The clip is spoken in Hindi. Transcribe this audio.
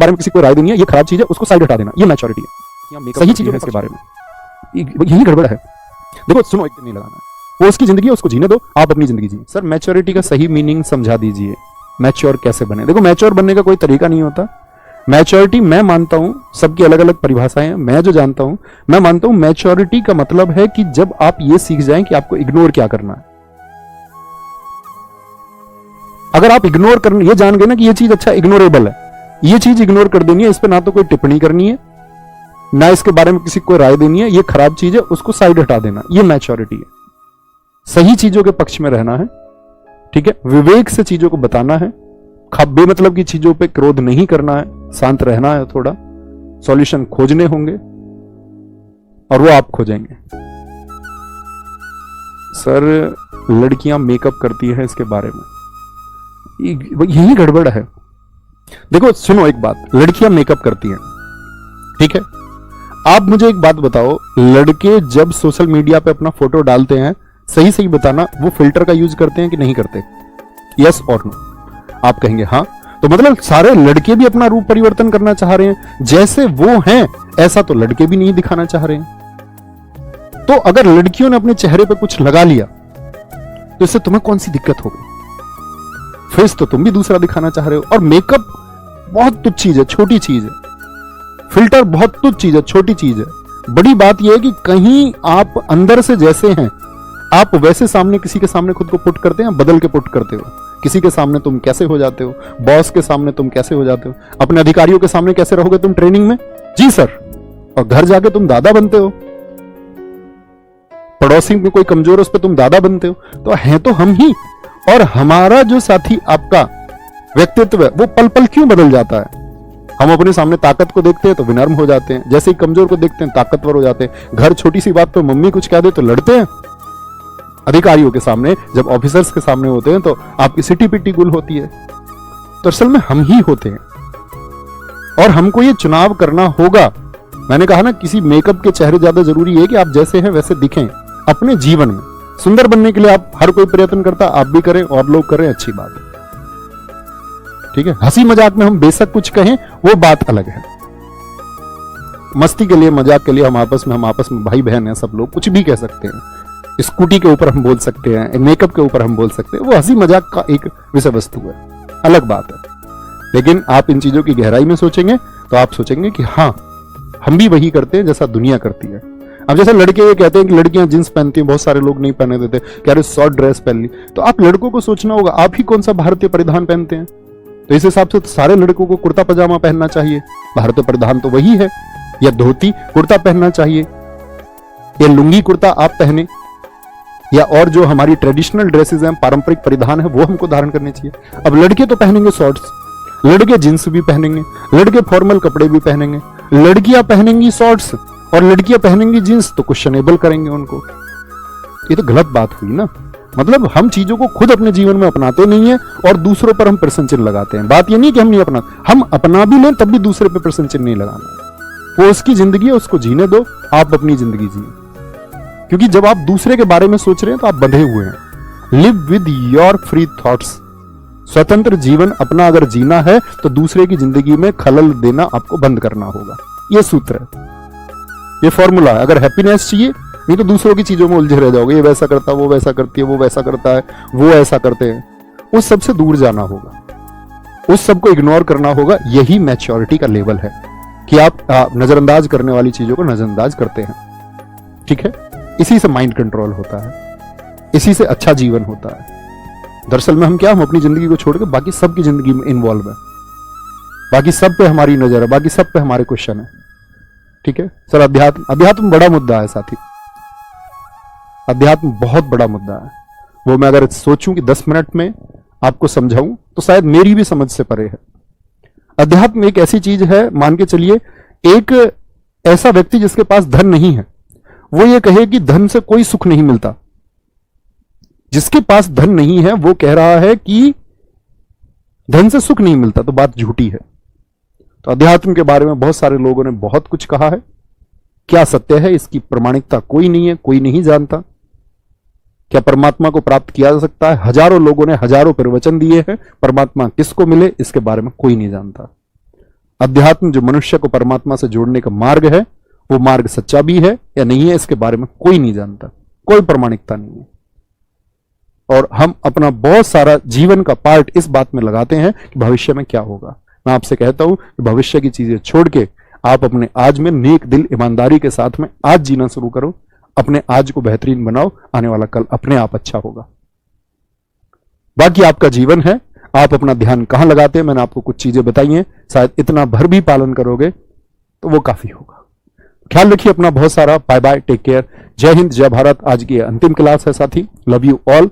बारे में किसी को राय देनी है, ये खराब चीज है, उसको साइड हटा देना, ये मैच्योरिटी है। सही चीज है इसके बारे में, यही गड़बड़ है। देखो सुनो, एक दिन नहीं लगाना है, वो उसकी जिंदगी है, उसको जीने दो, आप अपनी जिंदगी जिए। सर मैच्योरिटी का सही मीनिंग समझा दीजिए, मैच्योर कैसे बने। देखो मैच्योर बनने का कोई तरीका नहीं होता। मैच्योरिटी मैं मानता हूं, सबकी अलग अलग परिभाषाएं हैं, मैं जो जानता हूं, मैं मानता हूं मैच्योरिटी का मतलब है कि जब आप ये सीख जाएं कि आपको इग्नोर क्या करना है। अगर आप इग्नोर करना, ये जान गए ना कि ये चीज अच्छा इग्नोरेबल है, ये चीज इग्नोर कर देनी है, इस पर ना तो कोई टिप्पणी करनी है, ना इसके बारे में किसी को राय देनी है, ये खराब चीज है, उसको साइड हटा देना, ये मैच्योरिटी है। सही चीजों के पक्ष में रहना है, ठीक है, विवेक से चीजों को बताना है, बेमतलब की चीजों पे क्रोध नहीं करना है, शांत रहना है, थोड़ा सॉल्यूशन खोजने होंगे और वो आप खोजेंगे। सर लड़कियां मेकअप करती हैं, इसके बारे में यही गड़बड़ है। देखो सुनो एक बात, लड़कियां मेकअप करती हैं, ठीक है, आप मुझे एक बात बताओ, लड़के जब सोशल मीडिया पे अपना फोटो डालते हैं, सही सही बताना, वो फिल्टर का यूज करते हैं कि नहीं करते? यस और नो? आप कहेंगे हाँ, तो मतलब सारे लड़के भी अपना रूप परिवर्तन करना चाह रहे हैं, जैसे वो हैं ऐसा तो लड़के भी नहीं दिखाना चाह रहे हैं। तो अगर लड़कियों ने अपने चेहरे पे कुछ लगा लिया तो इससे तुम्हें कौन सी दिक्कत हो गई? फेस तो तुम भी दूसरा दिखाना चाह रहे हो। और मेकअप बहुत तुच्छ चीज है, छोटी चीज है, फिल्टर बहुत तुच्छ चीज है, छोटी चीज है। बड़ी बात यह है कि कहीं आप अंदर से जैसे हैं, आप वैसे सामने किसी के सामने खुद को पुट करते हैं, बदल के पुट करते हो। किसी के सामने तुम कैसे हो जाते हो, बॉस के सामने तुम कैसे हो जाते हो, अपने अधिकारियों के सामने कैसे रहोगे तुम ट्रेनिंग में, जी सर, और घर जाके तुम दादा बनते हो, पड़ोसी में कोई कमजोर है उस पर तुम दादा बनते हो। तो हैं तो हम ही, और हमारा जो साथी आपका व्यक्तित्व है वो पल पल क्यों बदल जाता है। हम अपने सामने ताकत को देखते हैं तो विनम्र हो जाते हैं, जैसे ही कमजोर को देखते हैं ताकतवर हो जाते हैं। घर छोटी सी बात पे मम्मी कुछ कह दे तो लड़ते हैं, अधिकारियों के सामने, जब ऑफिसर्स के सामने होते हैं तो आपकी सिटी पिटी गुल होती है। तो असल में हम ही होते हैं और हमको ये चुनाव करना होगा। मैंने कहा ना, किसी मेकअप के चेहरे ज्यादा जरूरी है कि आप जैसे हैं वैसे दिखें। अपने जीवन में सुंदर बनने के लिए आप हर कोई प्रयत्न करता, आप भी करें और लोग करें, अच्छी बात है, ठीक है। हंसी मजाक में हम बेशक कुछ कहें, वो बात अलग है। मस्ती के लिए, मजाक के लिए हम आपस में भाई बहन हैं, सब लोग कुछ भी कह सकते हैं। स्कूटी के ऊपर हम बोल सकते हैं, मेकअप के ऊपर हम बोल सकते हैं, वो हंसी मजाक का एक विषय वस्तु है, अलग बात है। लेकिन आप इन चीजों की गहराई में सोचेंगे तो आप सोचेंगे कि हाँ, हम भी वही करते हैं जैसा दुनिया करती है। अब जैसे लड़के ये कहते हैं कि लड़कियां जींस पहनती हैं, बहुत सारे लोग नहीं पहने देते, कह रहे शॉर्ट ड्रेस पहन ली, तो आप लड़कों को सोचना होगा आप ही कौन सा भारतीय परिधान पहनते हैं। तो इस हिसाब से तो सारे लड़कों को कुर्ता पजामा पहनना चाहिए, भारतीय परिधान तो वही है, या धोती कुर्ता पहनना चाहिए, या लुंगी कुर्ता आप पहने, या और जो हमारी ट्रेडिशनल ड्रेसेस हैं, पारंपरिक परिधान है, वो हमको धारण करने चाहिए। अब लड़के तो पहनेंगे शॉर्ट्स, लड़के जींस भी पहनेंगे, लड़के फॉर्मल कपड़े भी पहनेंगे, लड़कियां पहनेंगी शॉर्ट्स और लड़कियां पहनेंगी जींस, तो क्वेश्चनेबल करेंगे उनको। ये तो गलत बात हुई ना। मतलब हम चीजों को खुद अपने जीवन में अपनाते नहीं है और दूसरों पर हम प्रश्न चिन्ह लगाते हैं। बात ये नहीं कि हम नहीं अपना, हम अपना भी लें तब भी दूसरे पे प्रश्न चिन्ह नहीं लगाना। वो उसकी जिंदगी है, उसको जीने दो, आप अपनी जिंदगी जिए। क्योंकि जब आप दूसरे के बारे में सोच रहे हैं तो आप बंधे हुए हैं। Live with your free thoughts. स्वतंत्र जीवन अपना अगर जीना है तो दूसरे की जिंदगी में खलल देना आपको बंद करना होगा। ये सूत्र है, ये फॉर्मूला है। अगर हैप्पीनेस चाहिए, नहीं तो दूसरों की चीजों में उलझे रह जाओगे। ये वैसा करता, वो वैसा करती है, वो वैसा करता है, वो ऐसा करते हैं। उस सब से दूर जाना होगा, उस सब को इग्नोर करना होगा। यही मैच्योरिटी का लेवल है कि आप नजरअंदाज करने वाली चीजों को नजरअंदाज करते हैं, ठीक है। इसी से माइंड कंट्रोल होता है, इसी से अच्छा जीवन होता है। दरअसल में हम क्या, हम अपनी जिंदगी को छोड़ के बाकी सबकी जिंदगी में इन्वॉल्व है, बाकी सब पे हमारी नजर है, बाकी सब पे हमारे क्वेश्चन है, ठीक है। सर अध्यात्म बड़ा मुद्दा है साथी, अध्यात्म बहुत बड़ा मुद्दा है। वो मैं अगर सोचूं कि 10 मिनट में आपको समझाऊं तो शायद मेरी भी समझ से परे है। अध्यात्म एक ऐसी चीज है, मान के चलिए एक ऐसा व्यक्ति जिसके पास धन नहीं है, वो ये कहे कि धन से कोई सुख नहीं मिलता। जिसके पास धन नहीं है वो कह रहा है कि धन से सुख नहीं मिलता, तो बात झूठी है। तो अध्यात्म के बारे में बहुत सारे लोगों ने बहुत कुछ कहा है। क्या सत्य है इसकी प्रामाणिकता कोई नहीं है, कोई नहीं जानता। क्या परमात्मा को प्राप्त किया जा सकता है? हजारों लोगों ने हजारों प्रवचन दिए हैं, परमात्मा किसको मिले इसके बारे में कोई नहीं जानता। अध्यात्म जो मनुष्य को परमात्मा से जोड़ने का मार्ग है, वो मार्ग सच्चा भी है या नहीं है, इसके बारे में कोई नहीं जानता, कोई प्रमाणिकता नहीं है। और हम अपना बहुत सारा जीवन का पार्ट इस बात में लगाते हैं कि भविष्य में क्या होगा। मैं आपसे कहता हूं कि भविष्य की चीजें छोड़ के आप अपने आज में नेक दिल ईमानदारी के साथ में आज जीना शुरू करो, अपने आज को बेहतरीन बनाओ, आने वाला कल अपने आप अच्छा होगा। बाकी आपका जीवन है, आप अपना ध्यान कहां लगाते हैं, मैंने आपको कुछ चीजें बताई हैं, शायद इतना भर भी पालन करोगे तो वो काफी होगा। ख्याल रखिए अपना बहुत सारा। बाय बाय, टेक केयर, जय हिंद, जय भारत। आज की अंतिम क्लास है साथी, लव यू ऑल।